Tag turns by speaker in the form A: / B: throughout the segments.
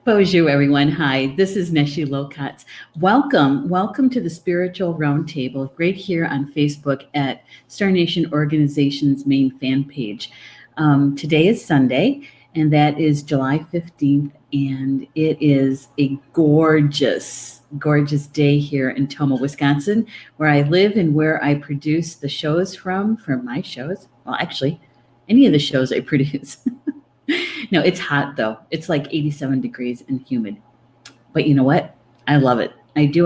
A: Bonjour, everyone. Hi, this is Neshi Lokotz. Welcome to the Spiritual Roundtable, right here on Facebook at Star Nation Organization's main fan page. Today is Sunday, and that is July 15th, and it is a gorgeous day here in Tomah, Wisconsin, where I live and where I produce the shows from my shows. Well, actually, any of the shows I produce. No, it's hot though. It's like 87 degrees and humid. But you know what? I love it. I do.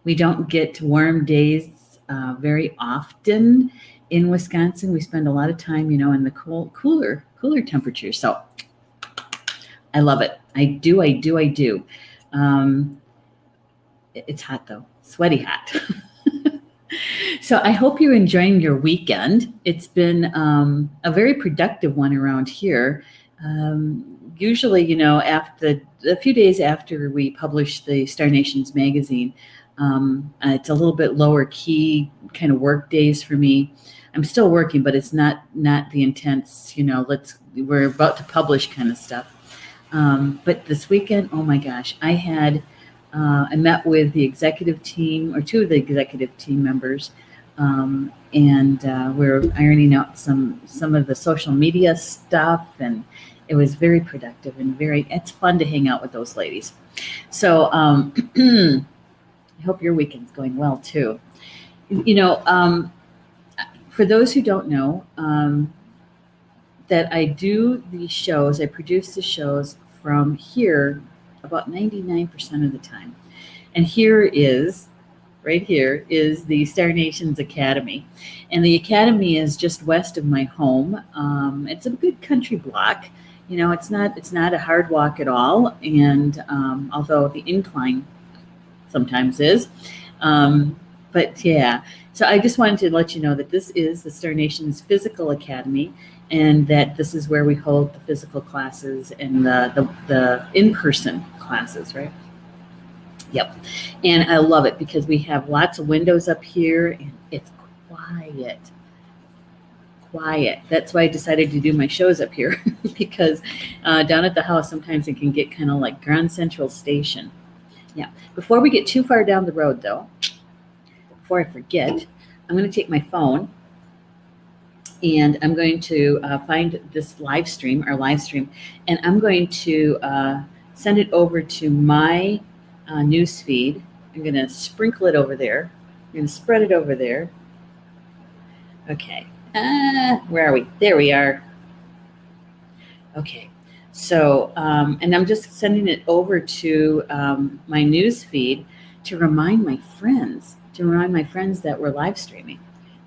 A: We don't get warm days very often in Wisconsin. We spend a lot of time, in the cooler temperatures. So I love it. I do. It's hot though. Sweaty hot. So I hope you're enjoying your weekend. It's been a very productive one around here. Usually, after a few days after we publish the Star Nations magazine, it's a little bit lower key kind of work days for me. I'm still working, but it's not the intense, we're about to publish kind of stuff. But this weekend, oh my gosh, I met with the executive team, or two of the executive team members, and we're ironing out some of the social media stuff, and it was very productive and it's fun to hang out with those ladies. So I hope your weekend's going well too. For those who don't know, that I do these shows, I produce the shows from here about 99% of the time. And right here is the Star Nations Academy. And the Academy is just west of my home. It's a good country block. It's not a hard walk at all. And although the incline sometimes is. But yeah, so I just wanted to let you know that this is the Star Nations Physical Academy, and that this is where we hold the physical classes and the in-person classes, right? Yep. And I love it because we have lots of windows up here and it's quiet. That's why I decided to do my shows up here because down at the house, sometimes it can get kind of like Grand Central Station. Yeah. Before we get too far down the road though, before I forget, I'm going to take my phone and I'm going to find this our live stream, and I'm going to send it over to my news feed. I'm going to sprinkle it over there. I'm going to spread it over there. Okay. Where are we? There we are. Okay. So, and I'm just sending it over to my news feed to remind my friends that we're live streaming.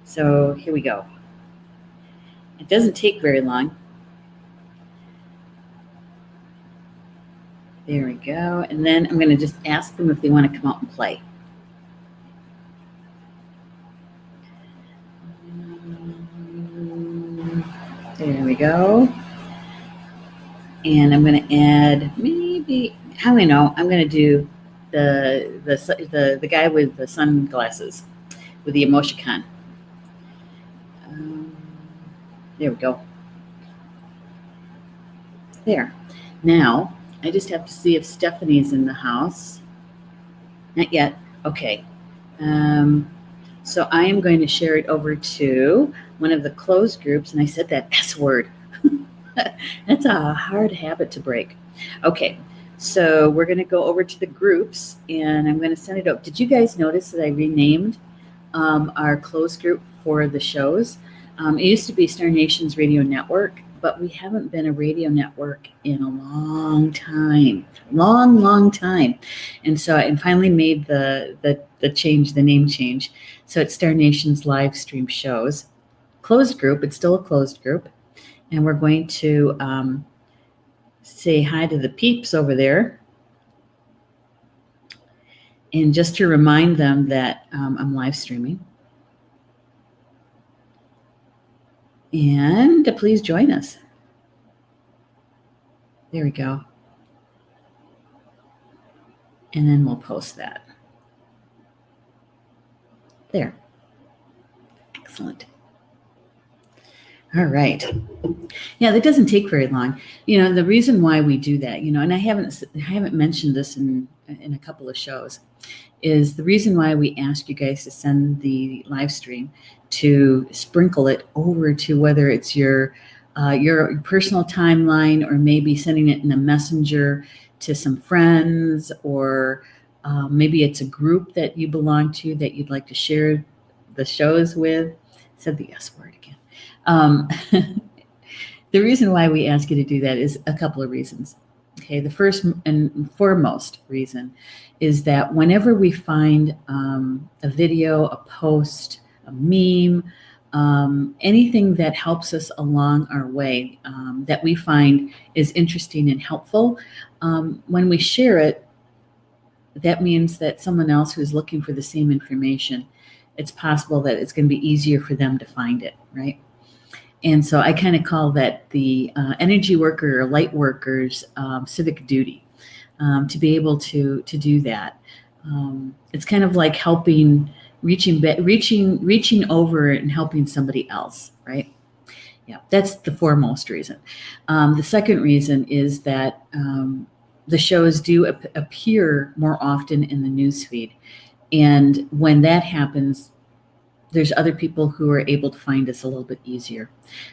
A: So here we go. It doesn't take very long. There we go. And then I'm going to just ask them if they want to come out and play. There we go. And I'm going to add maybe, how do I know? I'm going to do the guy with the sunglasses with the emoticon. There we go. There. Now, I just have to see if Stephanie's in the house. Not yet. Okay. So I am going to share it over to one of the closed groups, and I said that S word. That's a hard habit to break. Okay. So we're going to go over to the groups, and I'm going to send it up. Did you guys notice that I renamed our closed group for the shows? It used to be Star Nations Radio Network, but we haven't been a radio network in a long time. And so I finally made the name change. So it's Star Nations Live Stream Shows. Closed group, it's still a closed group. And we're going to say hi to the peeps over there. And just to remind them that I'm live streaming. And to please join us. There we go. And then we'll post that. There. Excellent. All right. Yeah, that doesn't take very long. The reason why we do that, and I haven't mentioned this in a couple of shows, is the reason why we ask you guys to send the live stream, to sprinkle it over to whether it's your personal timeline, or maybe sending it in a messenger to some friends, or maybe it's a group that you belong to that you'd like to share the shows with. Said the S word again. The reason why we ask you to do that is a couple of reasons. Okay, the first and foremost reason is that whenever we find a video, a post, a meme, anything that helps us along our way, that we find is interesting and helpful, when we share it, that means that someone else who's looking for the same information, it's possible that it's going to be easier for them to find it, right? And so I kind of call that the energy worker or light worker's civic duty, to be able to do that. It's kind of like reaching over and helping somebody else, right? Yeah, that's the foremost reason. The second reason is that the shows do appear more often in the newsfeed, and when that happens, there's other people who are able to find us a little bit easier.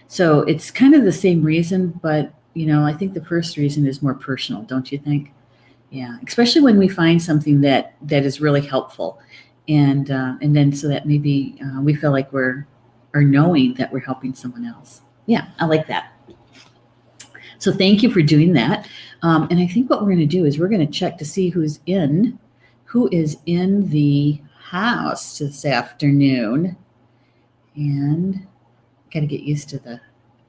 A: So it's kind of the same reason, but I think the first reason is more personal, don't you think? Yeah, especially when we find something that is really helpful, and then so that maybe we feel like we're knowing that we're helping someone else. Yeah, I like that. So thank you for doing that. And I think what we're going to do is we're going to check to see who is in the house this afternoon, and got to get used to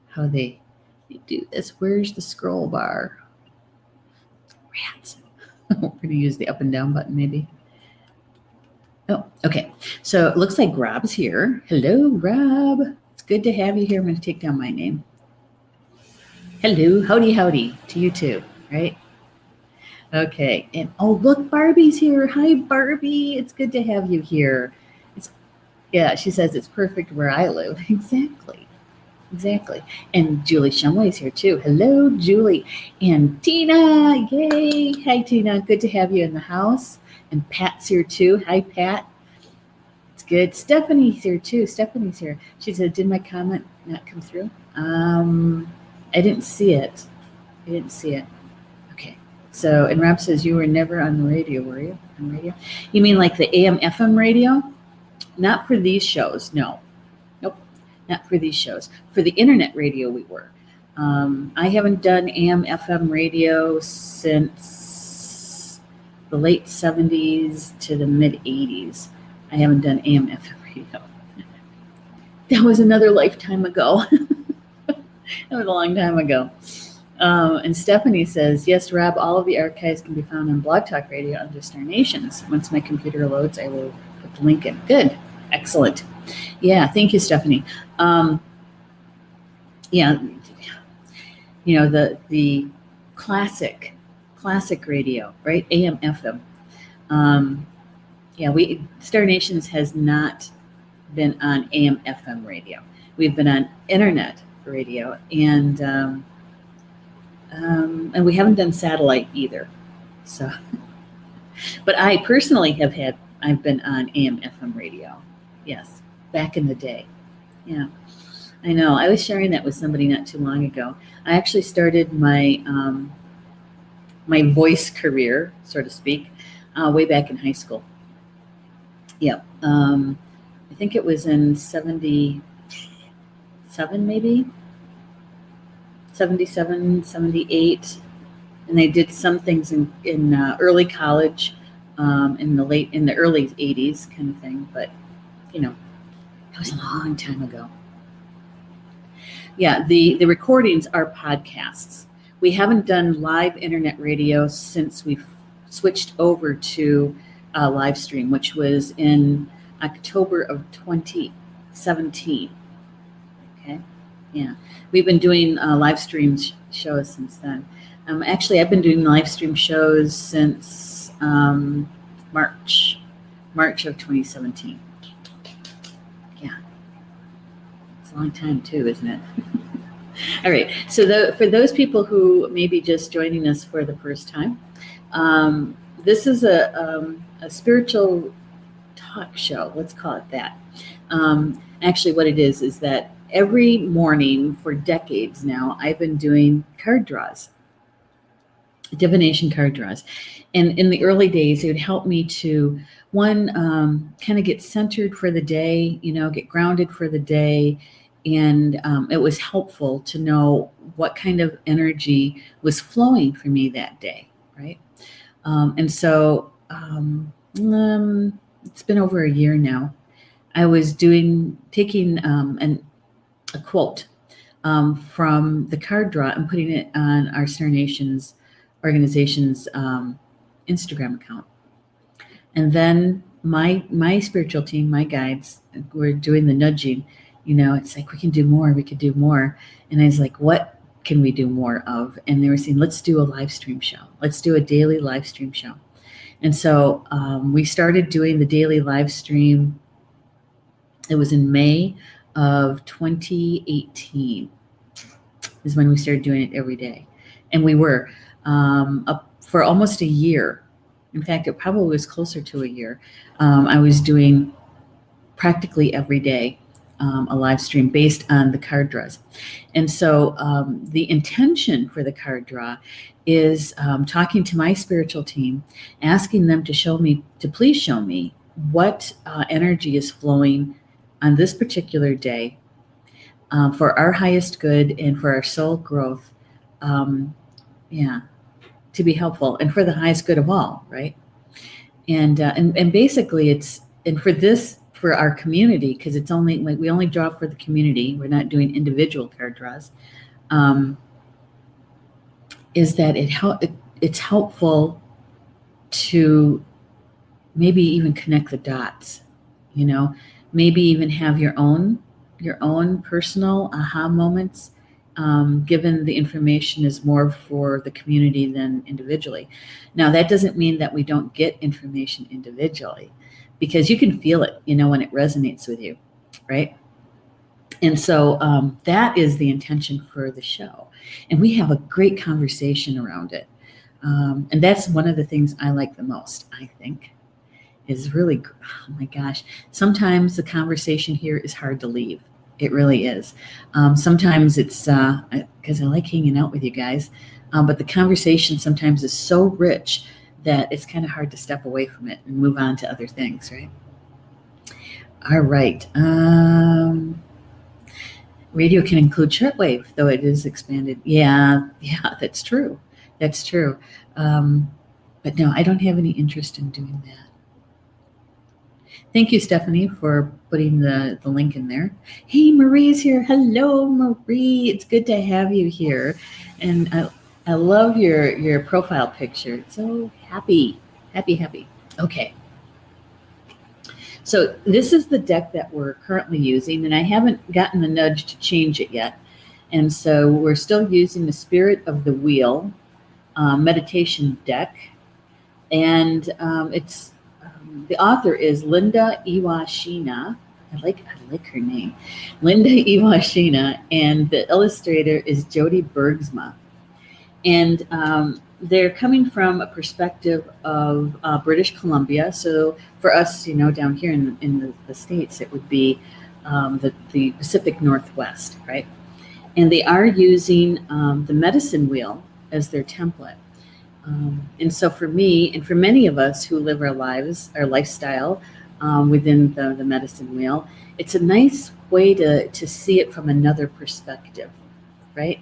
A: how they do this. Where's the scroll bar? Rats. We're going to use the up and down button maybe. Oh, okay. So it looks like Rob's here. Hello, Rob. It's good to have you here. I'm going to take down my name. Hello, howdy to you too, right? Okay, and oh, look, Barbie's here. Hi, Barbie. It's good to have you here. Yeah, she says it's perfect where I live. Exactly. And Julie Shumway's here too. Hello, Julie. And Tina, yay. Hi, Tina. Good to have you in the house. And Pat's here too. Hi, Pat. It's good. Stephanie's here too. Stephanie's here. She said, did my comment not come through? I didn't see it. Okay. So, and Rob says, you were never on the radio, were you? On radio? You mean like the AM FM radio? Not for these shows, no. Nope, not for these shows. For the internet radio, we were. I haven't done AM FM radio since the late 70s to the mid 80s. I haven't done AM FM radio. That was another lifetime ago. That was a long time ago. And Stephanie says, yes, Rob, all of the archives can be found on Blog Talk Radio under Star Nations. Once my computer loads, I will put the link in. Good. Excellent. Yeah, thank you, Stephanie. Yeah, the classic radio, right? AM, FM. Star Nations has not been on AM, FM radio. We've been on internet radio, and we haven't done satellite either. So, but I personally I've been on AM, FM radio. Yes, back in the day. Yeah, I know. I was sharing that with somebody not too long ago. I actually started my my voice career, so to speak, way back in high school. Yeah, I think it was in 77, maybe 77, 78, and they did some things in early college, in the early 80s kind of thing, but that was a long time ago. Yeah, the recordings are podcasts. We haven't done live internet radio since we've switched over to live stream, which was in October of 2017. Okay, yeah, we've been doing live stream shows since then. Actually, I've been doing live stream shows since March of 2017. Yeah. It's a long time too, isn't it? All right. So for those people who may be just joining us for the first time, this is a spiritual talk show. Let's call it that. Actually, what it is that every morning for decades now, I've been doing card draws, divination card draws. And in the early days, it would help me to, one, kind of get centered for the day, get grounded for the day. And it was helpful to know what kind of energy was flowing for me that day, right? And so it's been over a year now. I was taking a quote from the card draw and putting it on our Star Nations organization's Instagram account. And then my spiritual team, my guides, were doing the nudging. It's like, we can do more. And I was like, what can we do more of? And they were saying, let's do a live stream show. Let's do a daily live stream show. And so we started doing the daily live stream. It was in May of 2018 is when we started doing it every day. And we were up for almost a year. In fact, it probably was closer to a year. I was doing practically every day a live stream based on the card draws. And so the intention for the card draw is talking to my spiritual team, asking them to please show me what energy is flowing on this particular day for our highest good and for our soul growth, to be helpful and for the highest good of all, right? And basically for our community, because it's only like we only draw for the community. We're not doing individual card draws. Is that it's helpful to maybe even connect the dots, maybe even have your own personal aha moments, given the information is more for the community than individually. Now, that doesn't mean that we don't get information individually, because you can feel it, when it resonates with you, right? And so that is the intention for the show. And we have a great conversation around it. And that's one of the things I like the most, I think, is really, oh my gosh, sometimes the conversation here is hard to leave. It really is. Sometimes it's because I like hanging out with you guys, but the conversation sometimes is so rich that it's kind of hard to step away from it and move on to other things, right? All right. Radio can include shortwave, though it is expanded. Yeah, that's true. That's true. But no, I don't have any interest in doing that. Thank you, Stephanie, for putting the link in there. Hey, Marie's here. Hello, Marie. It's good to have you here. And I love your profile picture. It's so happy. Okay. So this is the deck that we're currently using, and I haven't gotten the nudge to change it yet. And so we're still using the Spirit of the Wheel meditation deck. And it's the author is Linda Iwashina. I like her name, Linda Iwashina, and the illustrator is Jody Bergsma. And they're coming from a perspective of British Columbia. So for us, down here in the States, it would be the Pacific Northwest, right? And they are using the medicine wheel as their template. And so for me, and for many of us who live our lifestyle within the medicine wheel, it's a nice way to see it from another perspective, right?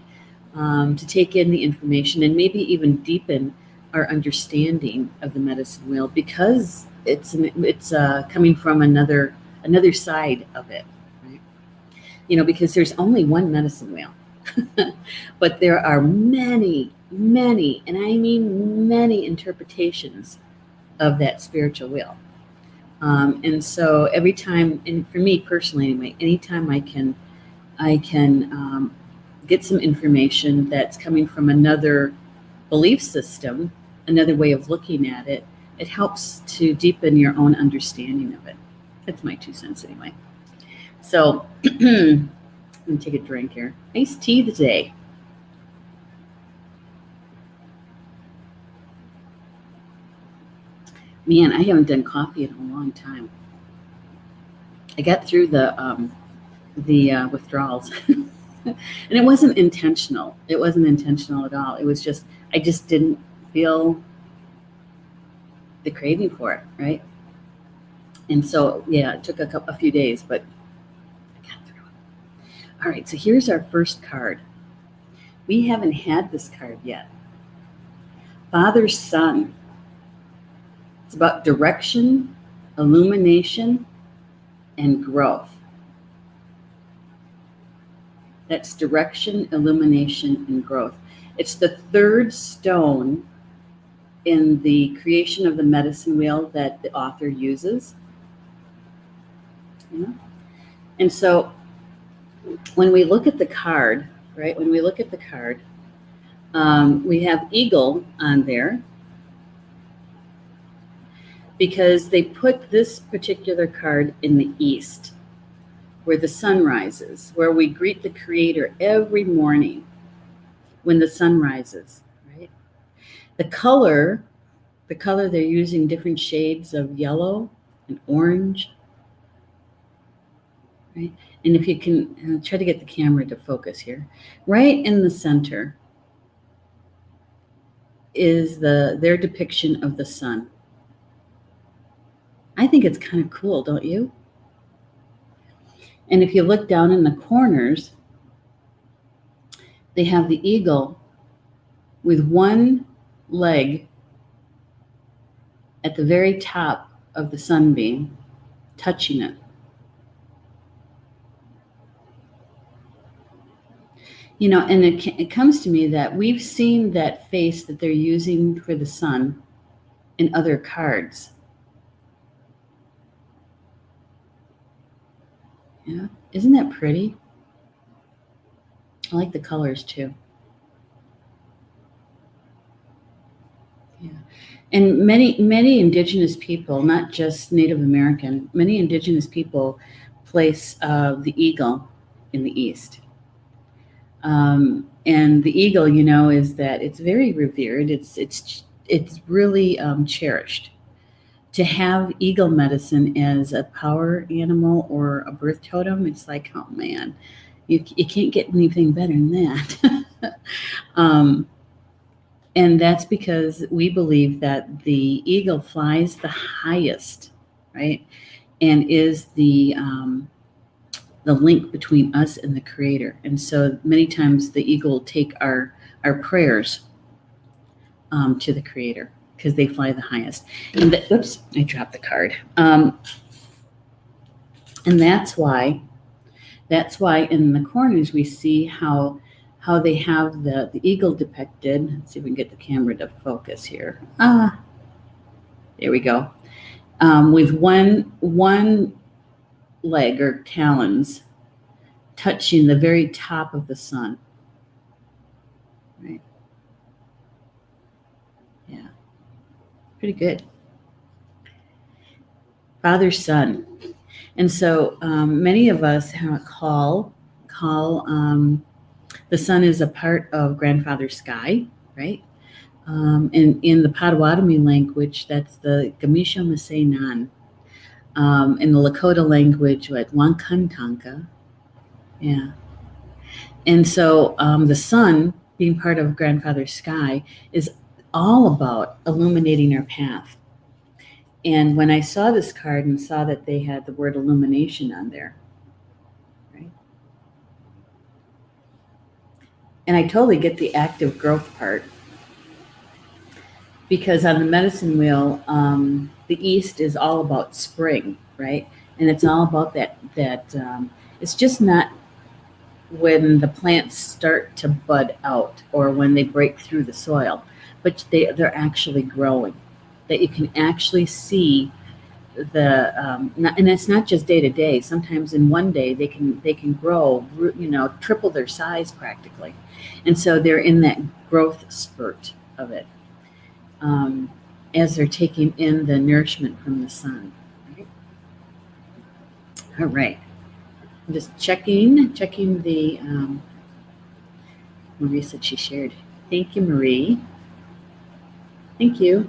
A: To take in the information and maybe even deepen our understanding of the medicine wheel, because it's coming from another side of it, right? Because there's only one medicine wheel, but there are many, and I mean many interpretations of that spiritual wheel. And so every time, and for me personally anyway, anytime I can get some information that's coming from another belief system, another way of looking at it, it helps to deepen your own understanding of it. That's my 2 cents anyway. So I'm gonna take a drink here. Iced tea today. Man, I haven't done coffee in a long time. I got through the withdrawals, and it wasn't intentional. It wasn't intentional at all. It was just I just didn't feel the craving for it, right? And so yeah, it took a few days, but I got through it. All right, so here's our first card. We haven't had this card yet. Father Son. It's about direction, illumination, and growth. That's direction, illumination, and growth. It's the third stone in the creation of the medicine wheel that the author uses. Yeah. And so when we look at the card, right, when we look at the card, we have eagle on there because they put this particular card in the east, where the sun rises, where we greet the Creator every morning when the sun rises, right? The color they're using different shades of yellow and orange, right? And if you can try to get the camera to focus here, right in the center is their depiction of the sun. I think it's kind of cool, don't you? And if you look down in the corners, they have the eagle with one leg at the very top of the sunbeam, touching it. You know, and it comes to me that we've seen that face that they're using for the sun in other cards. Yeah, isn't that pretty? I like the colors too. Yeah. And many indigenous people, not just Native American, many indigenous people place the eagle in the east. And the eagle, you know, is that it's very revered. It's really cherished. To have eagle medicine as a power animal or a birth totem, it's like, oh man, you can't get anything better than that. And that's because we believe that the eagle flies the highest, right? And is the link between us and the Creator. And so many times the eagle will take our prayers to the Creator because they fly the highest. And oops, I dropped the card. And that's why in the corners we see how they have the eagle depicted. Let's see if we can get the camera to focus here. There we go. With one leg or talons touching the very top of the sun. Right? Yeah. Pretty good. Father, Son. And so many of us call the sun is a part of Grandfather Sky, right? And in the Potawatomi language, that's the Gamisha Masay Nan. In the Lakota language, Wankantanka. Yeah. And so the sun, being part of Grandfather Sky, is all about illuminating our path. And when I saw this card and saw that they had the word illumination on there, right? And I totally get the active growth part, because on the medicine wheel, the east is all about spring, right? And it's all about that it's just not when the plants start to bud out or when they break through the soil, but they're actually growing. That you can actually see and it's not just day to day. Sometimes in one day they can grow, triple their size practically, and so they're in that growth spurt of it as they're taking in the nourishment from the sun. Right? All right. I'm just checking the, Marie said she shared. Thank you, Marie. Thank you.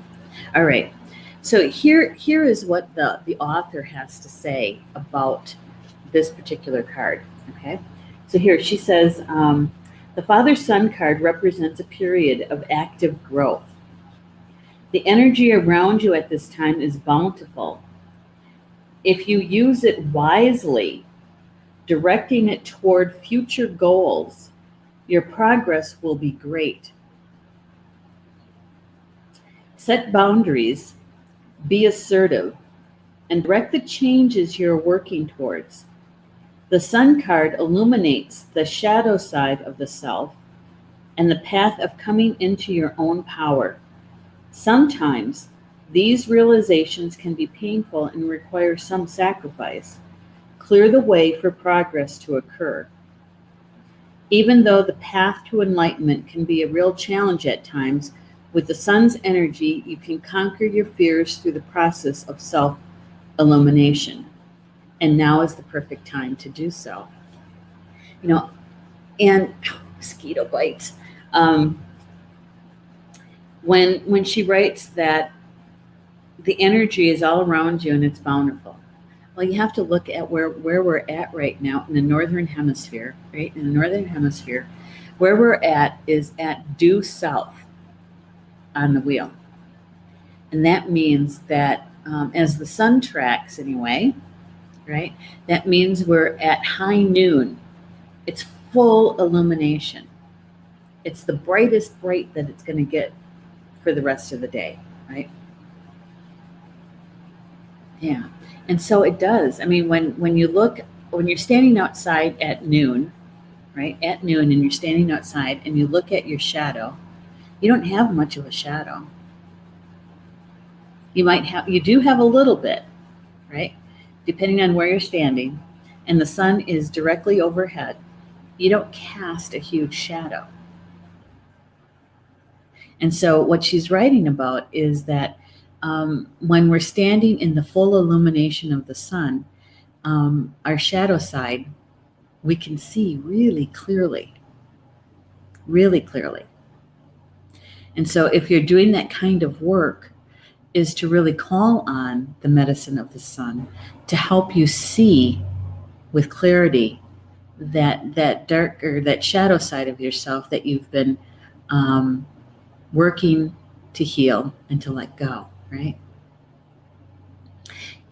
A: All right. So here is what the author has to say about this particular card. Okay. So here she says, the Father-Son card represents a period of active growth. The energy around you at this time is bountiful. If you use it wisely, directing it toward future goals, your progress will be great. Set boundaries, be assertive, and direct the changes you're working towards. The Sun card illuminates the shadow side of the self and the path of coming into your own power. Sometimes these realizations can be painful and require some sacrifice. Clear the way for progress to occur. Even though the path to enlightenment can be a real challenge at times, with the Sun's energy, you can conquer your fears through the process of self-illumination. And now is the perfect time to do so. And mosquito bites. When she writes that the energy is all around you and it's bountiful, well, you have to look at where we're at right now in the northern hemisphere, right? In the northern hemisphere, where we're at is at due south on the wheel. And that means that as the sun tracks anyway, right? That means we're at high noon. It's full illumination. It's the brightest bright that it's going to get for the rest of the day, right? Yeah. And so it does. I mean, when you're standing outside at noon, right? At noon, and you're standing outside and you look at your shadow, you don't have much of a shadow. You do have a little bit, right? Depending on where you're standing, and the sun is directly overhead, you don't cast a huge shadow. And so what she's writing about is that when we're standing in the full illumination of the sun, our shadow side, we can see really clearly. Really clearly. And so if you're doing that kind of work, is to really call on the medicine of the sun to help you see with clarity that dark or that shadow side of yourself that you've been working to heal and to let go, right?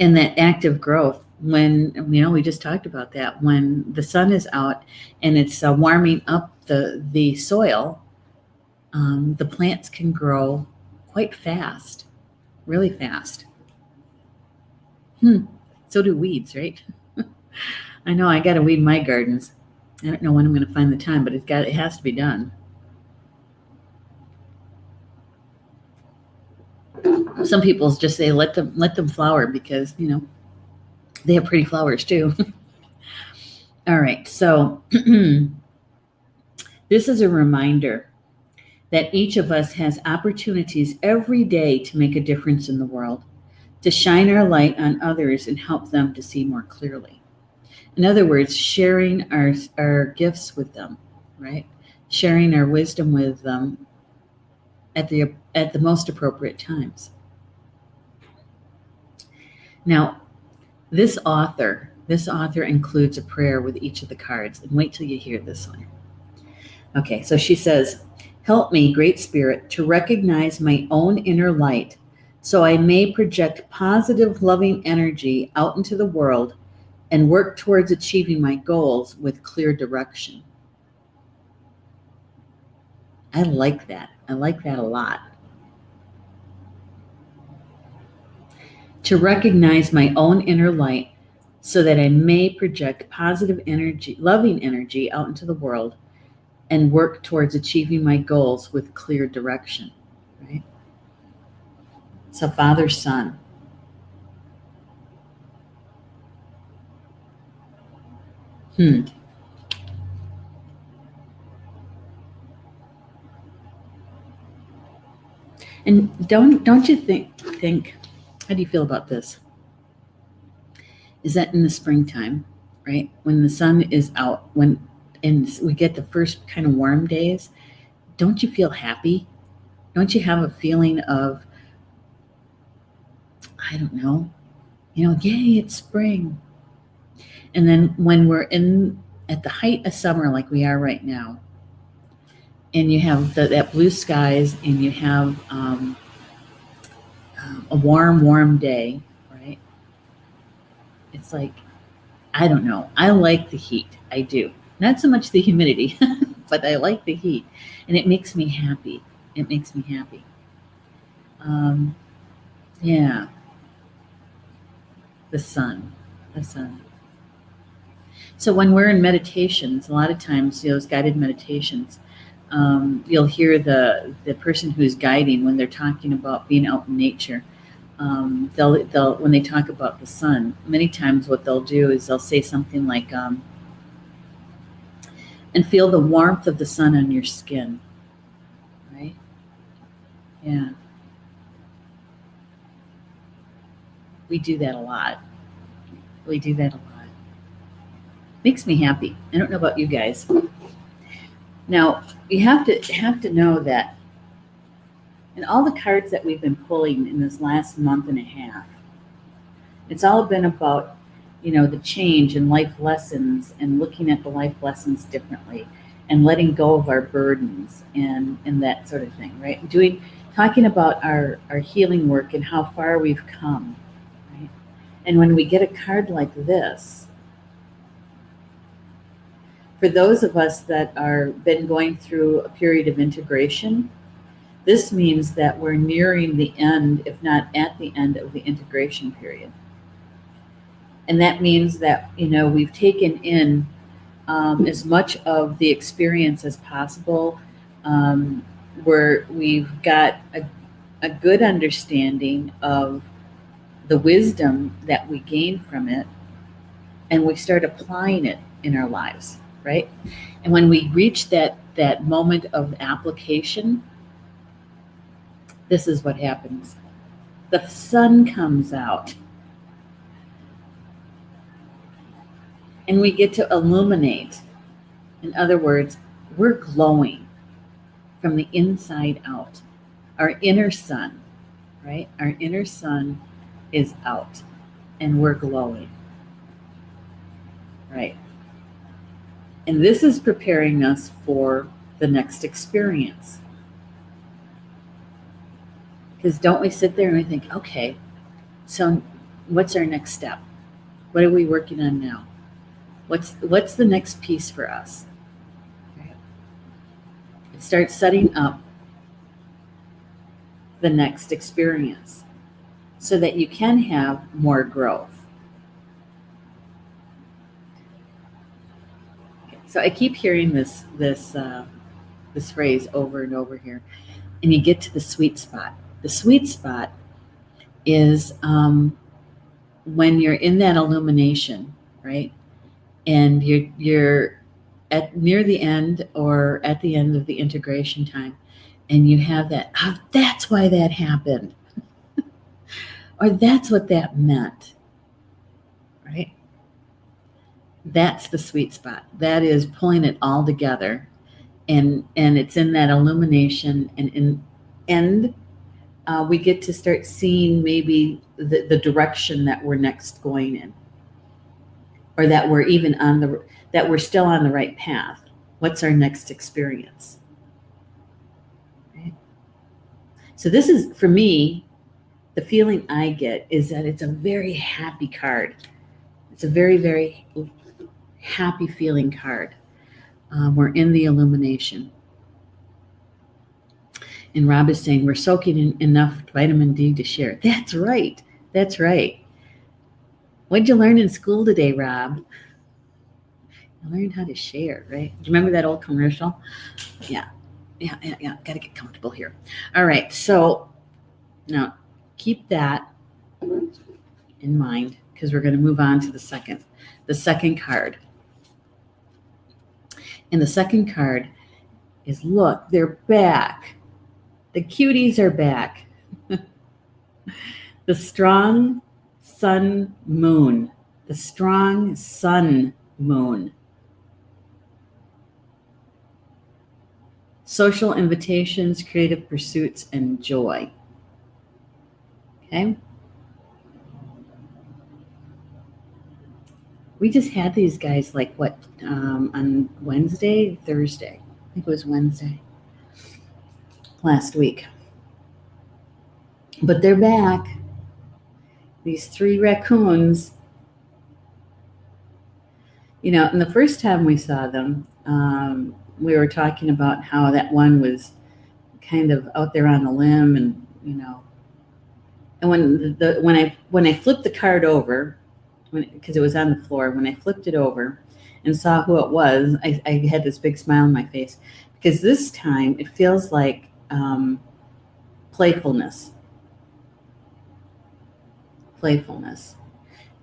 A: And that active growth, when, we just talked about that, when the sun is out and it's warming up the soil, the plants can grow quite fast, really fast. So do weeds, right? I know I got to weed my gardens. I don't know when I'm going to find the time, but it has to be done. Some people just say let them flower because they have pretty flowers too. All right, so this is a reminder that each of us has opportunities every day to make a difference in the world, to shine our light on others and help them to see more clearly. In other words, sharing our gifts with them, right? Sharing our wisdom with them at the most appropriate times. Now, this author includes a prayer with each of the cards, and wait till you hear this one. Okay, so she says, "Help me, Great Spirit, to recognize my own inner light so I may project positive, loving energy out into the world and work towards achieving my goals with clear direction." I like that. I like that a lot. To recognize my own inner light so that I may project positive energy, loving energy out into the world and work towards achieving my goals with clear direction, right? So Father, Son. And don't you think, how do you feel about this? Is that in the springtime, right? When the sun is out, and we get the first kind of warm days, don't you feel happy? Don't you have a feeling of, I don't know, yay, it's spring. And then when we're in at the height of summer like we are right now, and you have that blue skies, and you have a warm day, right? It's like, I don't know. I like the heat. I do. Not so much the humidity, but I like the heat, and it makes me happy. It makes me happy. Um, yeah, the sun, the sun. So when we're in meditations, a lot of times those guided meditations, you'll hear the person who's guiding when they're talking about being out in nature. They'll when they talk about the sun, many times what they'll do is they'll say something like, and feel the warmth of the sun on your skin, right? Yeah, we do that a lot. We do that a lot. Makes me happy. I don't know about you guys. Now, you have to know that in all the cards that we've been pulling in this last month and a half, it's all been about, the change and life lessons, and looking at the life lessons differently, and letting go of our burdens, and that sort of thing, right? Talking about our healing work and how far we've come, right? And when we get a card like this, for those of us that are been going through a period of integration, this means that we're nearing the end, if not at the end of the integration period. And that means that, we've taken in as much of the experience as possible, where we've got a good understanding of the wisdom that we gain from it, and we start applying it in our lives, right? And when we reach that moment of application, this is what happens. The sun comes out, and we get to illuminate. In other words, we're glowing from the inside out. Our inner sun, right? Our inner sun is out, and we're glowing, right? And this is preparing us for the next experience. Because don't we sit there and we think, okay, so what's our next step? What are we working on now? What's the next piece for us? Right? It starts setting up the next experience so that you can have more growth. Okay, so I keep hearing this phrase over and over here, and you get to the sweet spot. The sweet spot is when you're in that illumination, right? And you're at near the end or at the end of the integration time, and you have that, that's why that happened, or that's what that meant, right? That's the sweet spot. That is pulling it all together, and it's in that illumination, and we get to start seeing maybe the direction that we're next going in, or that we're even that we're still on the right path. What's our next experience? Right? So this is, for me, the feeling I get is that it's a very happy card. It's a very, very happy feeling card. We're in the illumination. And Rob is saying we're soaking in enough vitamin D to share. That's right. That's right. What'd you learn in school today, Rob? I learned how to share, right? Do you remember that old commercial? Yeah. Got to get comfortable here. All right. So now keep that in mind, because we're going to move on to the second card. And the second card is, look, they're back. The cuties are back. The strong sun moon. the strong sun moon. Social invitations, creative pursuits, and joy. Okay? We just had these guys like what, on Wednesday, Thursday? I think it was Wednesday last week. But they're back. These 3 raccoons. You know, and the first time we saw them, we were talking about how that one was kind of out there on a limb, and you know, and when I flipped the card over, because it was on the floor, when I flipped it over and saw who it was, I had this big smile on my face, because this time it feels like playfulness,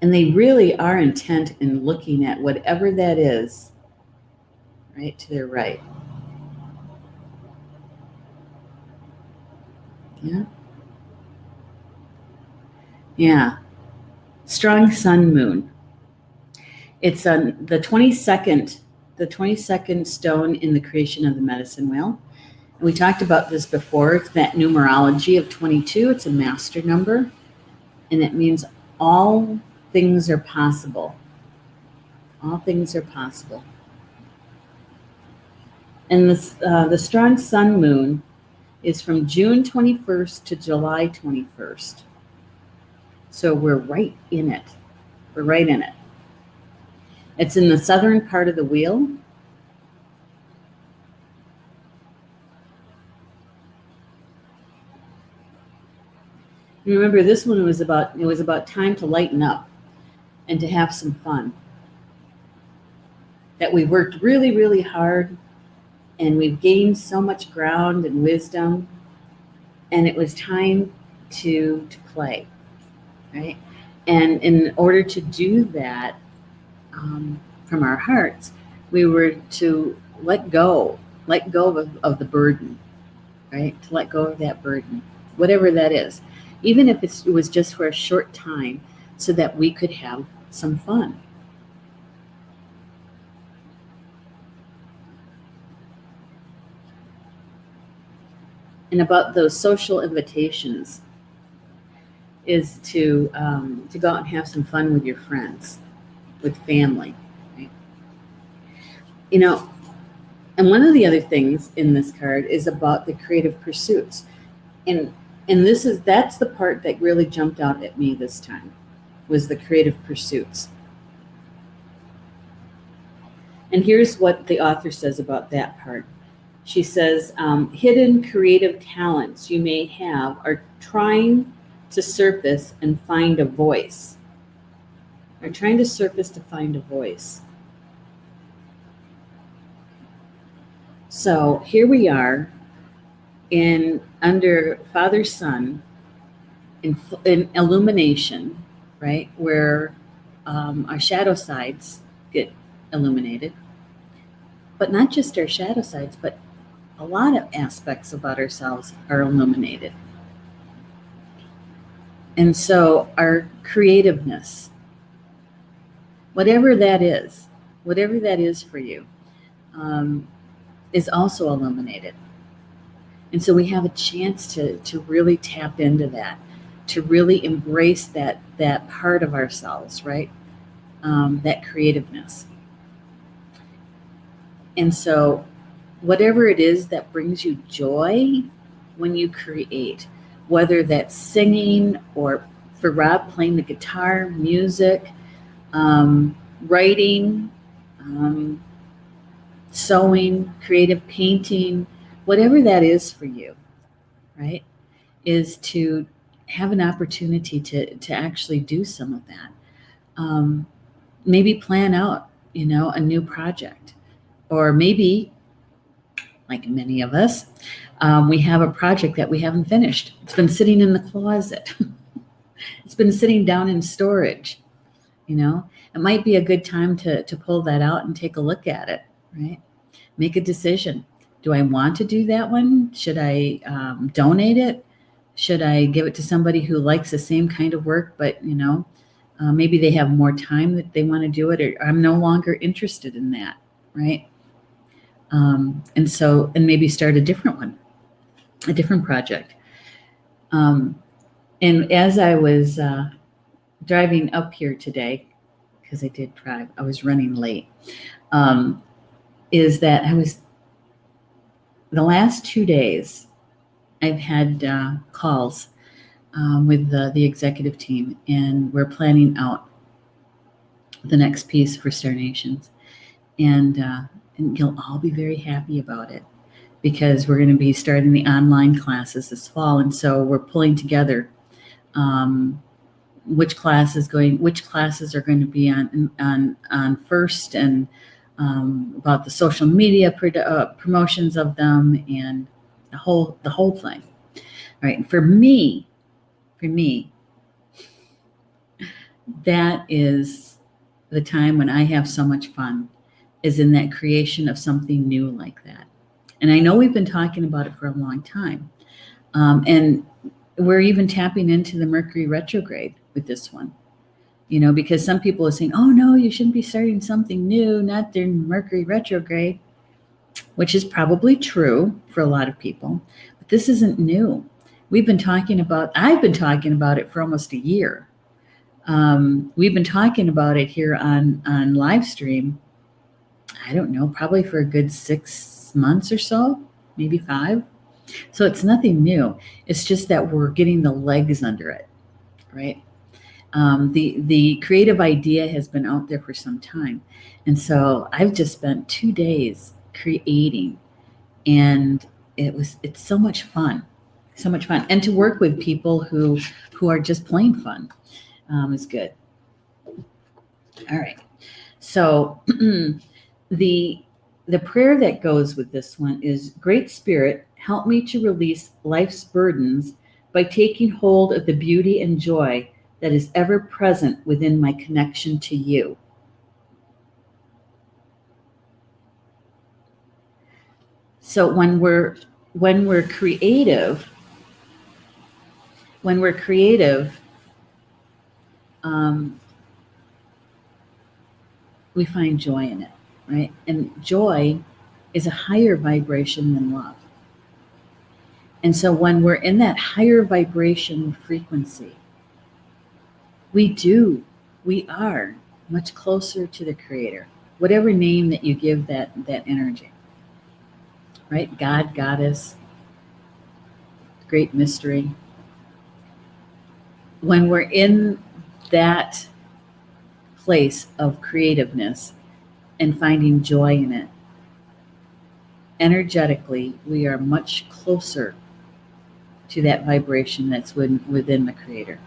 A: and they really are intent in looking at whatever that is right to their right. Yeah. Strong sun moon. It's on the 22nd stone in the creation of the medicine wheel. And we talked about this before. It's that numerology of 22. It's a master number, and it means all things are possible. All things are possible. And the strong sun moon is from June 21st to July 21st. So we're right in it. We're right in it. It's in the southern part of the wheel. Remember, this one was about time to lighten up and to have some fun. That we've worked really, really hard, and we've gained so much ground and wisdom, and it was time to play, right? And in order to do that, from our hearts, we were to let go of the burden, right? To let go of that burden, whatever that is, even if it was just for a short time, so that we could have some fun. And about those social invitations is to go out and have some fun with your friends, with family, right? You know, and one of the other things in this card is about the creative pursuits. And that's the part that really jumped out at me this time, was the creative pursuits. And here's what the author says about that part. She says, hidden creative talents you may have are trying to surface and find a voice. Are trying to surface to find a voice. So here we are under Father Sun in illumination, right? Where our shadow sides get illuminated. But not just our shadow sides, but a lot of aspects about ourselves are illuminated. And so our creativeness, whatever that is for you, is also illuminated. And so we have a chance to really tap into that, to really embrace that part of ourselves, right? That creativeness. And so whatever it is that brings you joy when you create, whether that's singing, or for Rob, playing the guitar, music, writing, sewing, creative painting, whatever that is for you, right, is to have an opportunity to actually do some of that. Maybe plan out, a new project. Or maybe, like many of us, we have a project that we haven't finished. It's been sitting in the closet. It's been sitting down in storage. It might be a good time to pull that out and take a look at it, right? Make a decision. Do I want to do that one? Should I donate it? Should I give it to somebody who likes the same kind of work, but, Maybe they have more time that they want to do it, or I'm no longer interested in that, right? And maybe start a different one, a different project. And as I was driving up here today, because I did drive, I was running late, is that the last 2 days, I've had calls with the executive team, and we're planning out the next piece for Star Nations. And you'll all be very happy about it, because we're going to be starting the online classes this fall. And so we're pulling together which classes are going to be on first, and about the social media promotions of them, and the whole thing. All right. For me, that is the time when I have so much fun, is in that creation of something new like that. And I know we've been talking about it for a long time. And we're even tapping into the Mercury retrograde with this one, because some people are saying, oh no, you shouldn't be starting something new, not during Mercury retrograde, which is probably true for a lot of people, but this isn't new. I've been talking about it for almost a year. We've been talking about it here on live stream, I don't know, probably for a good 6 months or so, maybe 5. So it's nothing new. It's just that we're getting the legs under it, right? The creative idea has been out there for some time. And so I've just spent 2 days creating, and it's so much fun. So much fun. And to work with people who are just plain fun is good. All right. So the prayer that goes with this one is, Great Spirit, help me to release life's burdens by taking hold of the beauty and joy that is ever present within my connection to you. So when we're creative, we find joy in it, right? And joy is a higher vibration than love. And so when we're in that higher vibration frequency, we are much closer to the Creator, whatever name that you give that energy, right? God, Goddess, Great Mystery. When we're in that place of creativeness and finding joy in it, energetically, we are much closer to that vibration that's within the Creator.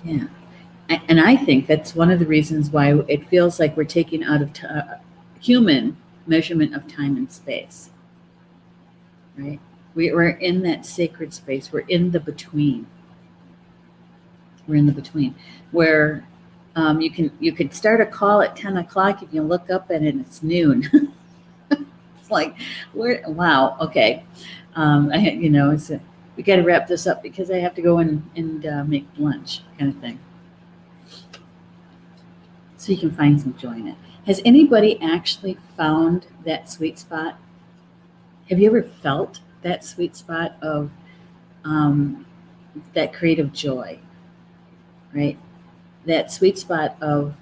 A: Yeah. And I think that's one of the reasons why it feels like we're taking out of human measurement of time and space, right? We're in that sacred space. We're in the between. We're in the between, where you could start a call at 10 o'clock if you look up at it and it's noon. It's like, wow, okay. We got to wrap this up because I have to go and make lunch, kind of thing. So you can find some joy in it. Has anybody actually found that sweet spot? Have you ever felt that sweet spot of that creative joy, right? That sweet spot of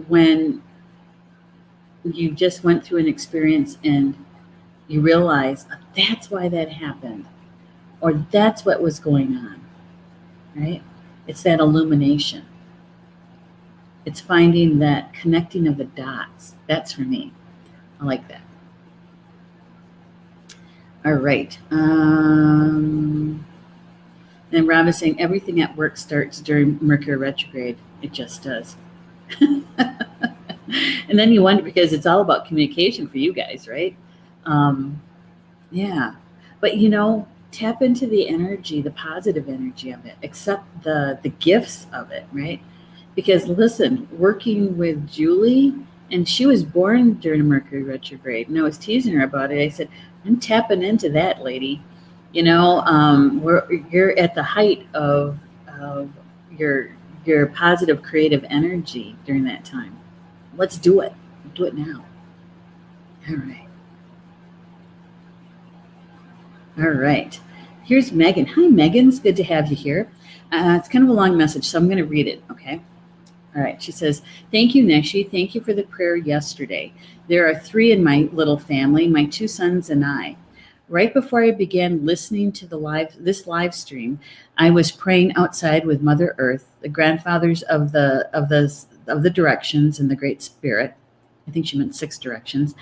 A: when you just went through an experience and you realize, oh, that's why that happened, or that's what was going on, right? It's that illumination. It's finding that connecting of the dots. That's for me. I like that. All right. And Rob is saying everything at work starts during Mercury retrograde. It just does. And then you wonder, because it's all about communication for you guys, right? Yeah. But, tap into the energy, the positive energy of it, accept the gifts of it, right? Because listen, working with Julie, and she was born during Mercury retrograde, and I was teasing her about it. I said, I'm tapping into that, lady. You're at the height of your your positive creative energy during that time. Let's do it. Do it now. All right. All right. Here's Megan. Hi, Megan. It's good to have you here. It's kind of a long message, so I'm going to read it, okay? All right. She says, thank you, Neshi. Thank you for the prayer yesterday. There are 3 in my little family, my 2 sons and I. Right before I began listening to this live stream, I was praying outside with Mother Earth, the grandfathers of the directions and the Great Spirit. I think she meant 6 directions.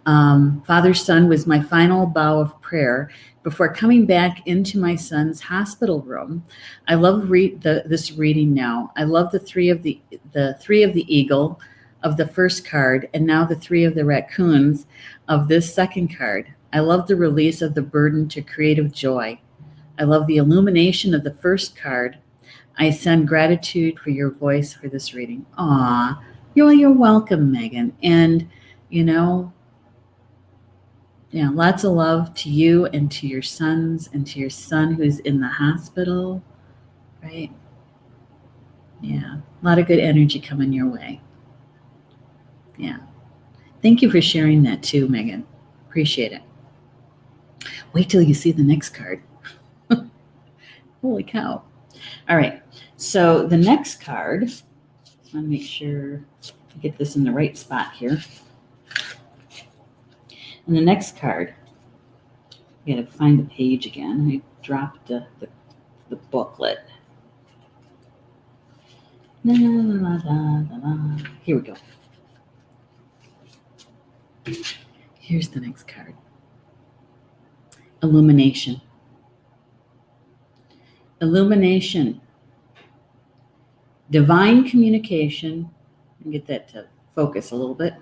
A: Father, Son was my final bow of prayer before coming back into my son's hospital room. I love this reading now. I love the 3 of the eagle of the first card, and now the 3 of the raccoons of this second card. I love the release of the burden to creative joy. I love the illumination of the first card. I send gratitude for your voice for this reading. Aw, you're welcome, Megan. And, lots of love to you and to your sons and to your son who's in the hospital, right? Yeah, a lot of good energy coming your way. Yeah. Thank you for sharing that too, Megan. Appreciate it. Wait till you see the next card. Holy cow. All right. So the next card, I want to make sure I get this in the right spot here. And the next card, I got to find the page again. I dropped the booklet. Here we go. Here's the next card. Illumination. Illumination. Divine communication. Let me get that to focus a little bit.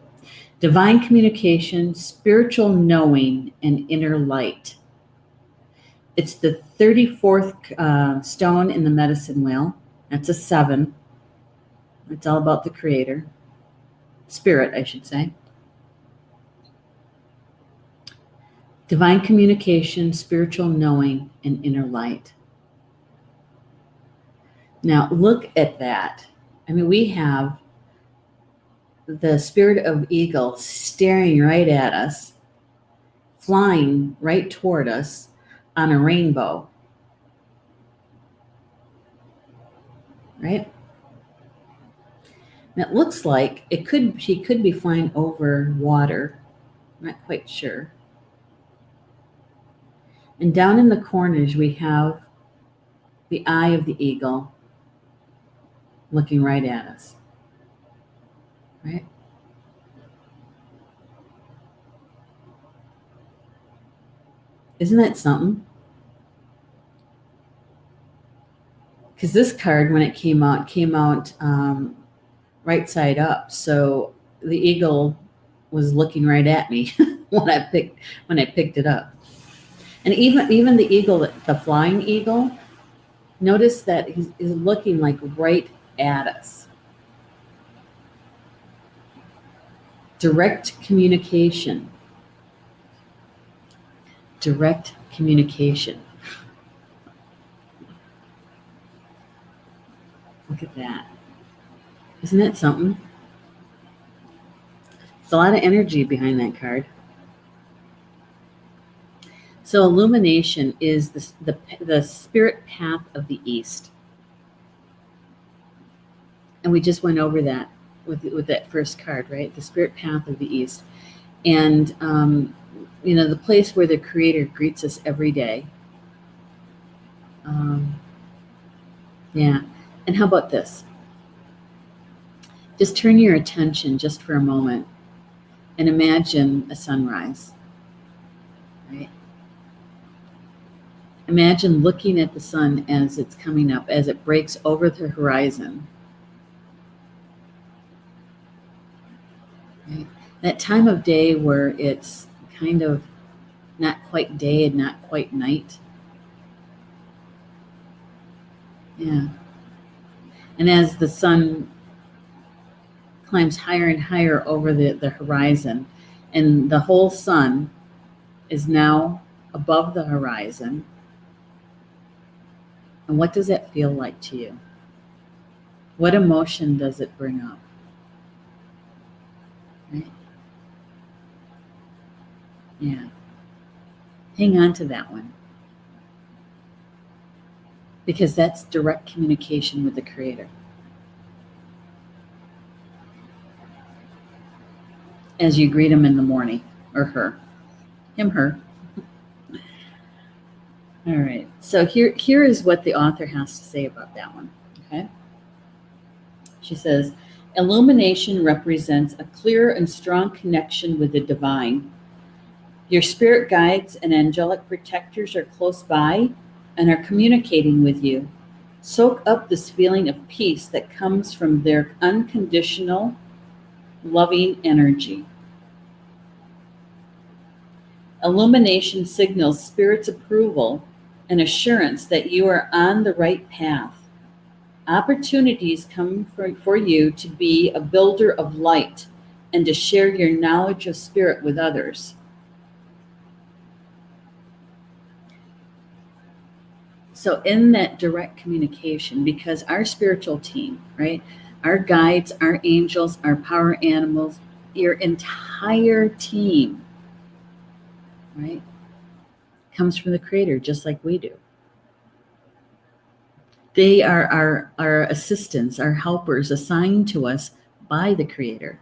A: Divine communication, spiritual knowing, and inner light. It's the 34th stone in the medicine wheel. That's a 7. It's all about the creator. Spirit, I should say. Divine communication, spiritual knowing, and inner light. Now, look at that. I mean, we have the spirit of eagle staring right at us, flying right toward us on a rainbow. Right? And it looks like she could be flying over water. I'm not quite sure. And down in the corners, we have the eye of the eagle looking right at us. Right? Isn't that something? Because this card, when it came out right side up. So the eagle was looking right at me when I picked it up. And even the eagle, the flying eagle, notice that he's looking like right at us. Direct communication. Direct communication. Look at that. Isn't that something? There's a lot of energy behind that card. So illumination is the spirit path of the East. And we just went over that with that first card, right? The spirit path of the East. And, the place where the Creator greets us every day. Yeah. And how about this? Just turn your attention just for a moment and imagine a sunrise, right? Imagine looking at the sun as it's coming up, as it breaks over the horizon. Right? That time of day where it's kind of not quite day and not quite night. Yeah. And as the sun climbs higher and higher over the horizon, and the whole sun is now above the horizon. And what does that feel like to you? What emotion does it bring up? Right? Yeah. Hang on to that one. Because that's direct communication with the Creator. As you greet him in the morning, or her. Him, her. All right. So here is what the author has to say about that one. Okay. She says, illumination represents a clear and strong connection with the divine. Your spirit guides and angelic protectors are close by and are communicating with you. Soak up this feeling of peace that comes from their unconditional, loving energy. Illumination signals spirit's approval and assurance that you are on the right path. Opportunities come for you to be a builder of light and to share your knowledge of spirit with others. So in that direct communication, because our spiritual team, right, our guides, our angels, our power animals, your entire team, right, comes from the Creator, just like we do. They are our assistants, our helpers assigned to us by the Creator.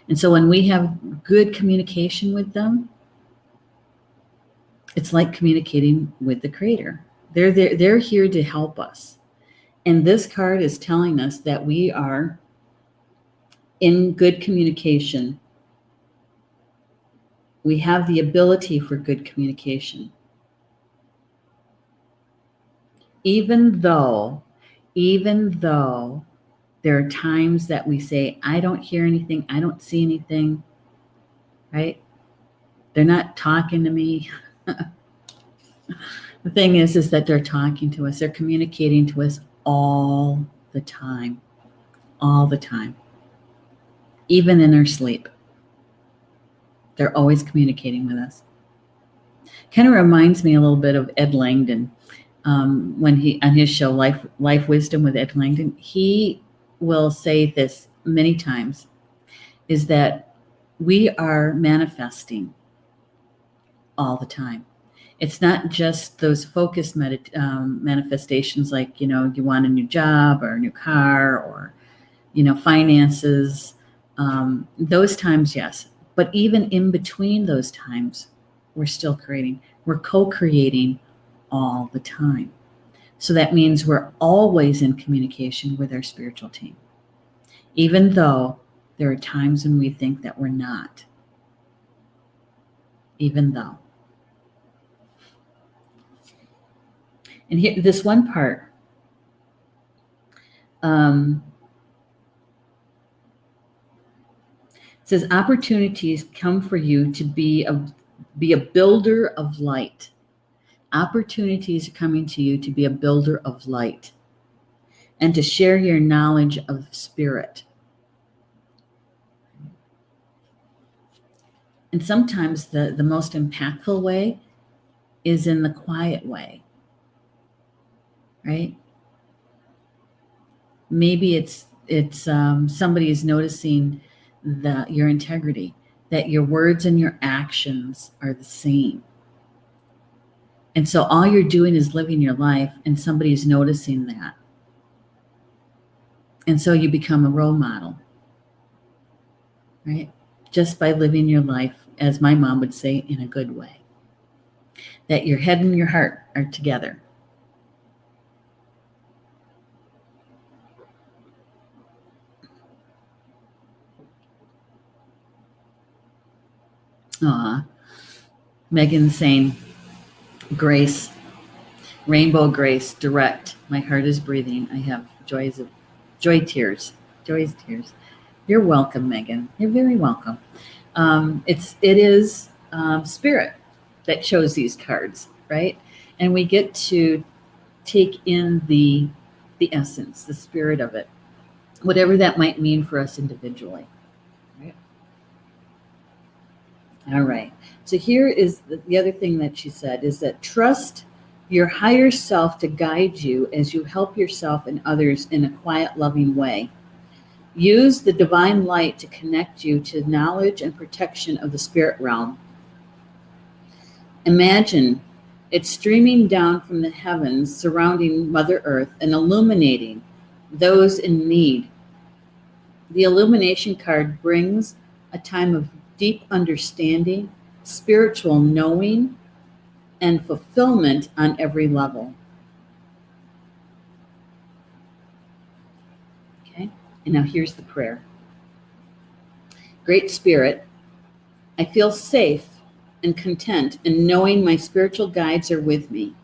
A: And so when we have good communication with them, it's like communicating with the Creator. They're here to help us. And this card is telling us that we are in good communication. We have the ability for good communication. Even though there are times that we say, I don't hear anything, I don't see anything, right? They're not talking to me. The thing is that they're talking to us. They're communicating to us all the time. All the time. Even in our sleep. They're always communicating with us. Kind of reminds me a little bit of Ed Langdon. When he, on his show, Life Wisdom with Ed Langdon, he will say this many times, is that we are manifesting all the time. It's not just those focused manifestations like, you want a new job or a new car or, finances. Those times, yes. But even in between those times, we're still creating. We're co-creating all the time. So that means we're always in communication with our spiritual team, even though there are times when we think that we're not. Even though. And here, this one part, says opportunities come for you to be a builder of light. Opportunities are coming to you to be a builder of light and to share your knowledge of spirit. And sometimes the most impactful way is in the quiet way, right? Maybe it's somebody is noticing your integrity, that your words and your actions are the same. And so all you're doing is living your life, and somebody's noticing that. And so you become a role model, right? Just by living your life, as my mom would say, in a good way. That your head and your heart are together. Aw. Megan's saying, grace, rainbow grace, direct. My heart is breathing. I have joy tears. Joy's tears. You're welcome, Megan. You're very welcome. It is spirit that chose these cards, right? And we get to take in the essence, the spirit of it, whatever that might mean for us individually. Right? All right. So here is the other thing that she said is that trust your higher self to guide you as you help yourself and others in a quiet, loving way. Use the divine light to connect you to knowledge and protection of the spirit realm. Imagine it streaming down from the heavens surrounding Mother Earth and illuminating those in need. The illumination card brings a time of deep understanding, spiritual knowing, and fulfillment on every level. Okay, and now here's the prayer. Great Spirit, I feel safe and content in knowing my spiritual guides are with me.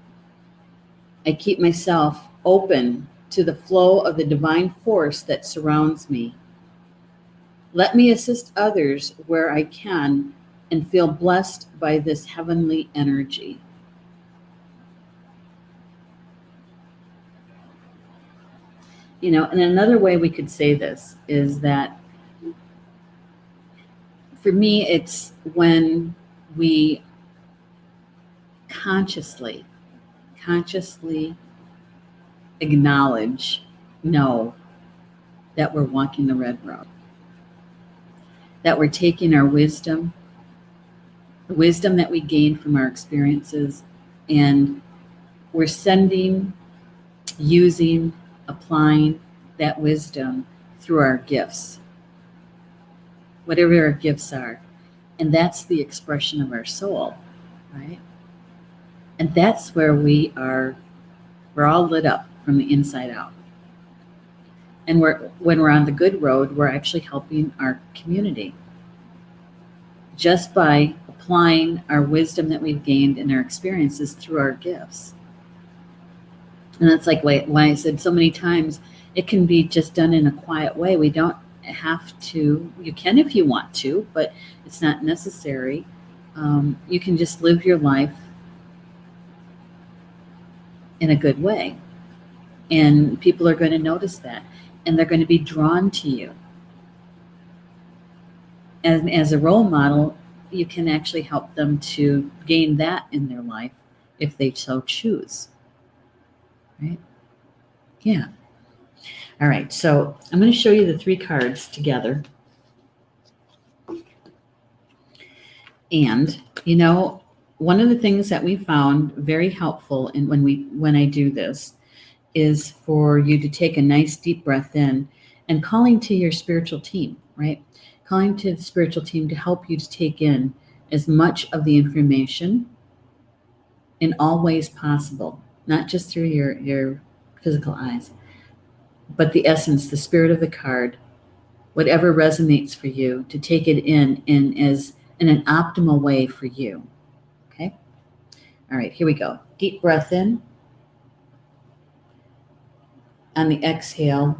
A: I keep myself open to the flow of the divine force that surrounds me. Let me assist others where I can and feel blessed by this heavenly energy. You know, and another way we could say this is that for me, it's when we consciously acknowledge, know that we're walking the red road, that we're taking our wisdom, the wisdom that we gain from our experiences, and we're sending, using, applying that wisdom through our gifts, whatever our gifts are. And that's the expression of our soul, right? And that's where we're all lit up from the inside out. And when we're on the good road, we're actually helping our community just by applying our wisdom that we've gained in our experiences through our gifts. And that's like why I said so many times, it can be just done in a quiet way. We don't have to, you can if you want to, but it's not necessary. You can just live your life in a good way. And people are going to notice that. And they're going to be drawn to you. And as a role model, you can actually help them to gain that in their life if they so choose. Right? Yeah. All right. So I'm going to show you the 3 cards together. And, you know, one of the things that we found very helpful in when I do this is for you to take a nice deep breath in and calling to your spiritual team, right? Calling to the spiritual team to help you to take in as much of the information in all ways possible, not just through your physical eyes, but the essence, the spirit of the card, whatever resonates for you, to take it in an optimal way for you. Okay? All right, here we go. Deep breath in. On the exhale,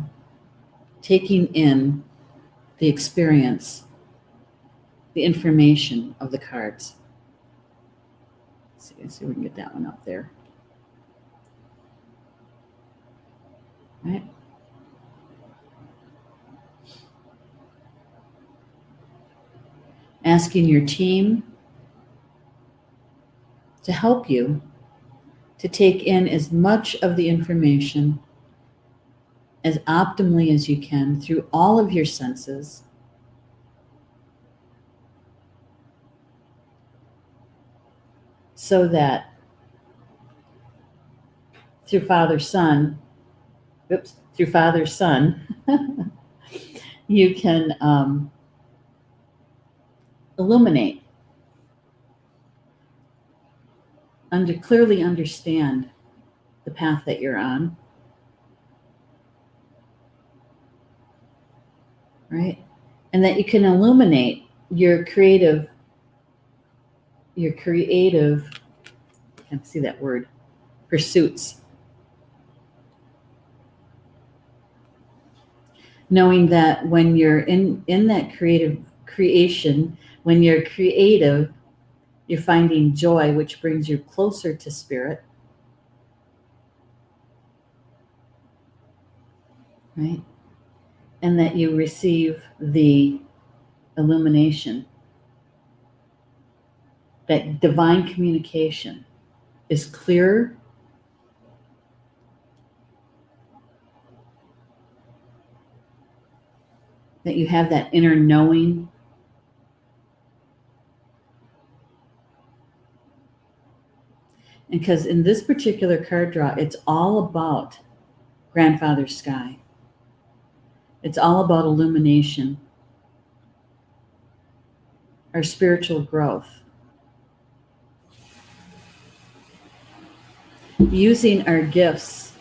A: taking in the experience, the information of the cards. Let's see if we can get that one up there. All right. Asking your team to help you to take in as much of the information as optimally as you can through all of your senses, so that through Father Son, you can illuminate, clearly understand the path that you're on, right? And that you can illuminate your creative, I can't see that word, pursuits. Knowing that when you're in that creative creation, when you're creative, you're finding joy, which brings you closer to spirit, right? And that you receive the illumination, that divine communication is clearer that you have that inner knowing. And because in this particular card draw, it's all about grandfather sky. It's all about illumination, our spiritual growth, using our gifts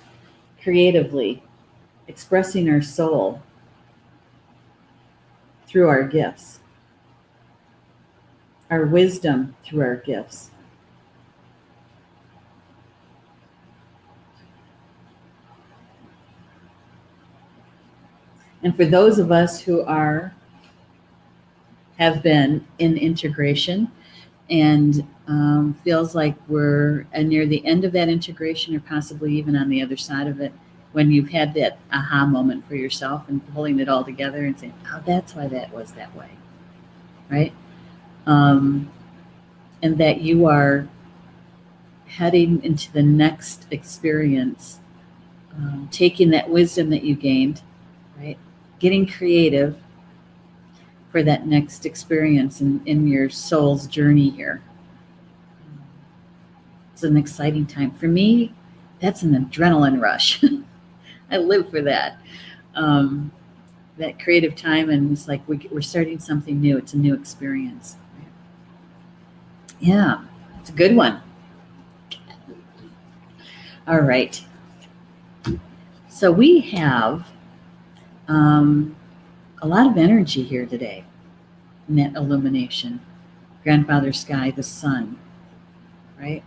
A: creatively, expressing our soul through our gifts, our wisdom through our gifts. And for those of us who have been in integration and feels like we're near the end of that integration or possibly even on the other side of it, when you've had that aha moment for yourself and pulling it all together and saying, oh, that's why that was that way, right? And that you are heading into the next experience, taking that wisdom that you gained, right? Getting creative for that next experience in your soul's journey here. It's an exciting time. For me, that's an adrenaline rush. I live for that. That creative time, and it's like we're starting something new. It's a new experience. Yeah, it's a good one. All right. So we have a lot of energy here today in that illumination. Grandfather sky, the sun, right?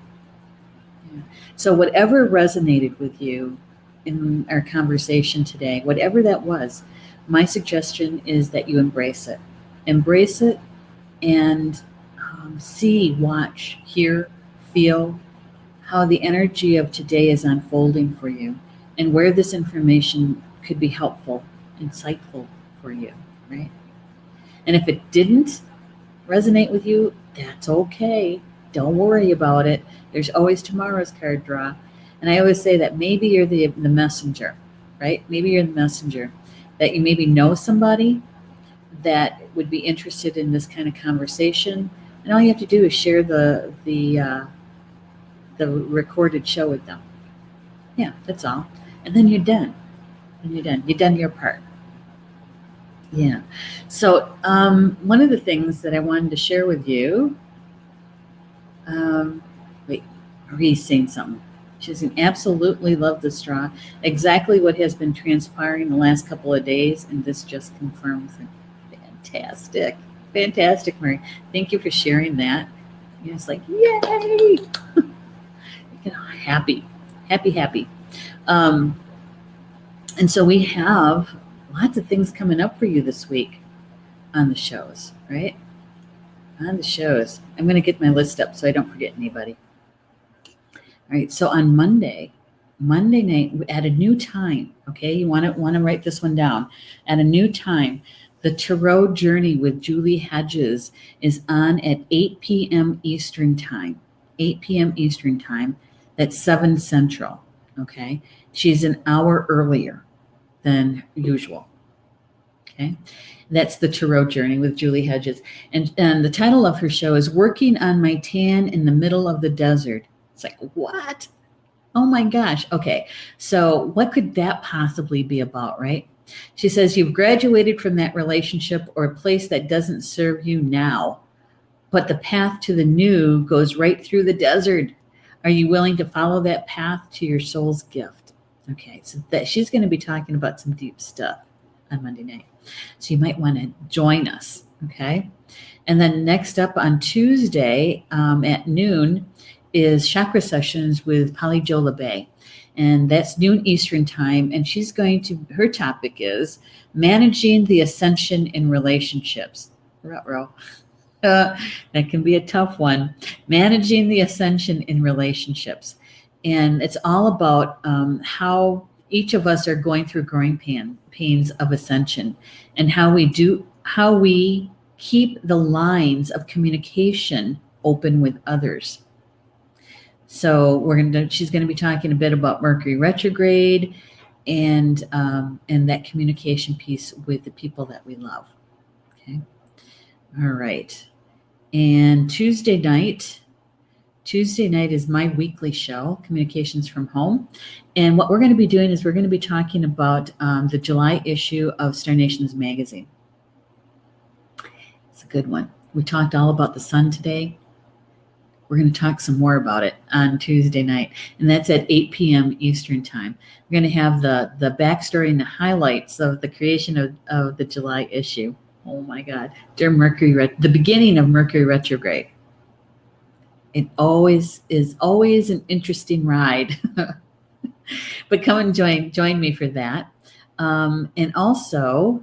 A: Yeah. So whatever resonated with you in our conversation today, whatever that was, my suggestion is that you embrace it. Embrace it and see, watch, hear, feel how the energy of today is unfolding for you and where this information could be helpful, insightful for you, right? And if it didn't resonate with you, that's okay. Don't worry about it. There's always tomorrow's card draw. And I always say that maybe you're the messenger, right? Maybe you're the messenger, that you maybe know somebody that would be interested in this kind of conversation. And all you have to do is share the recorded show with them. Yeah, that's all. And then you're done. You've done your part. Yeah. So one of the things that I wanted to share with you, Marie's saying something. She's absolutely love the straw. Exactly what has been transpiring the last couple of days, and this just confirms it. Fantastic, Marie. Thank you for sharing that. It's like, yay! Happy. And so we have lots of things coming up for you this week on the shows, right? On the shows. I'm going to get my list up so I don't forget anybody. All right, so on Monday night at a new time, okay? You want to write this one down. At a new time, the Tarot Journey with Julie Hedges is on at 8 p.m. Eastern Time. 8 p.m. Eastern Time. That's 7 Central, okay? She's an hour earlier than usual, okay? That's the Tarot Journey with Julie Hedges. And the title of her show is Working on My Tan in the Middle of the Desert. It's like, what? Oh my gosh. Okay. So what could that possibly be about, right? She says, you've graduated from that relationship or a place that doesn't serve you now, but the path to the new goes right through the desert. Are you willing to follow that path to your soul's gift? Okay. So that she's going to be talking about some deep stuff on Monday night. So you might want to join us. Okay. And then next up on Tuesday at noon is Chakra Sessions with Polly Jo LeBay. And that's noon Eastern Time. And her topic is managing the ascension in relationships. That can be a tough one. Managing the ascension in relationships. And it's all about how each of us are going through growing pains of ascension and how we keep the lines of communication open with others. So she's going to be talking a bit about Mercury retrograde and that communication piece with the people that we love. Okay. All right. And Tuesday night is my weekly show, Communications from Home. And what we're going to be doing is we're going to be talking about the July issue of Star Nations magazine. It's a good one. We talked all about the sun today. We're going to talk some more about it on Tuesday night, and that's at 8 p.m. Eastern time. We're going to have the backstory and the highlights of the creation of the July issue. Oh my God, during the beginning of Mercury retrograde. It is always an interesting ride, but come and join me for that. And also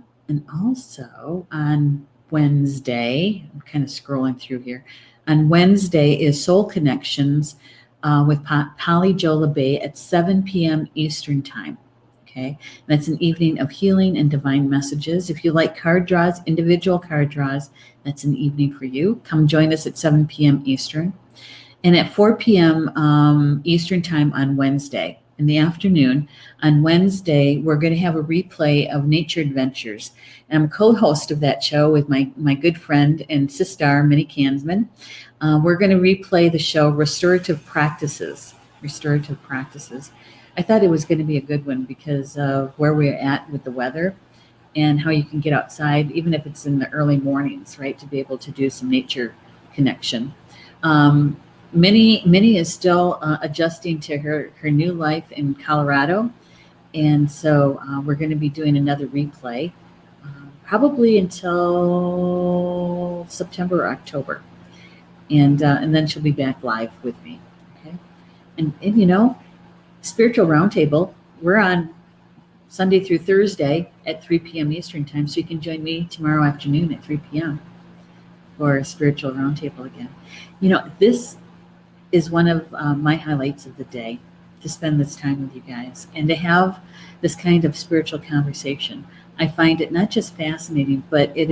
A: on Wednesday, I'm kind of scrolling through here. On Wednesday is Soul Connections with Polly Jo LeBay at 7 p.m. Eastern time. Okay, and that's an evening of healing and divine messages. If you like card draws, individual card draws, that's an evening for you. Come join us at 7 p.m. Eastern. And at 4 p.m. Eastern time on Wednesday, in the afternoon, on Wednesday, we're going to have a replay of Nature Adventures. And I'm a co-host of that show with my good friend and sister, Minnie Kansman. We're going to replay the show Restorative Practices. I thought it was going to be a good one because of where we're at with the weather and how you can get outside, even if it's in the early mornings, right, to be able to do some nature connection. Minnie is still adjusting to her new life in Colorado. And so we're going to be doing another replay probably until September or October. And then she'll be back live with me. Okay. And Spiritual Roundtable, we're on Sunday through Thursday at 3 p.m. Eastern time. So you can join me tomorrow afternoon at 3 p.m. for Spiritual Roundtable again. This is one of my highlights of the day, to spend this time with you guys and to have this kind of spiritual conversation. I find it not just fascinating, but it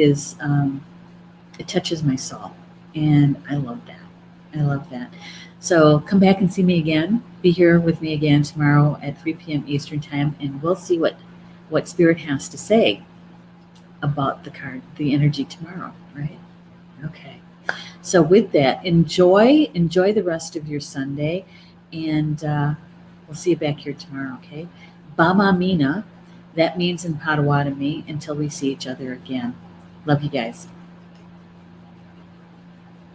A: touches my soul, and I love that. So come back and see me again. Be here with me again tomorrow at 3 p.m. Eastern time, and we'll see what Spirit has to say about the energy tomorrow, right? Okay. So with that, enjoy the rest of your Sunday, and we'll see you back here tomorrow, okay? Bama Mina, that means in Potawatomi, until we see each other again. Love you guys.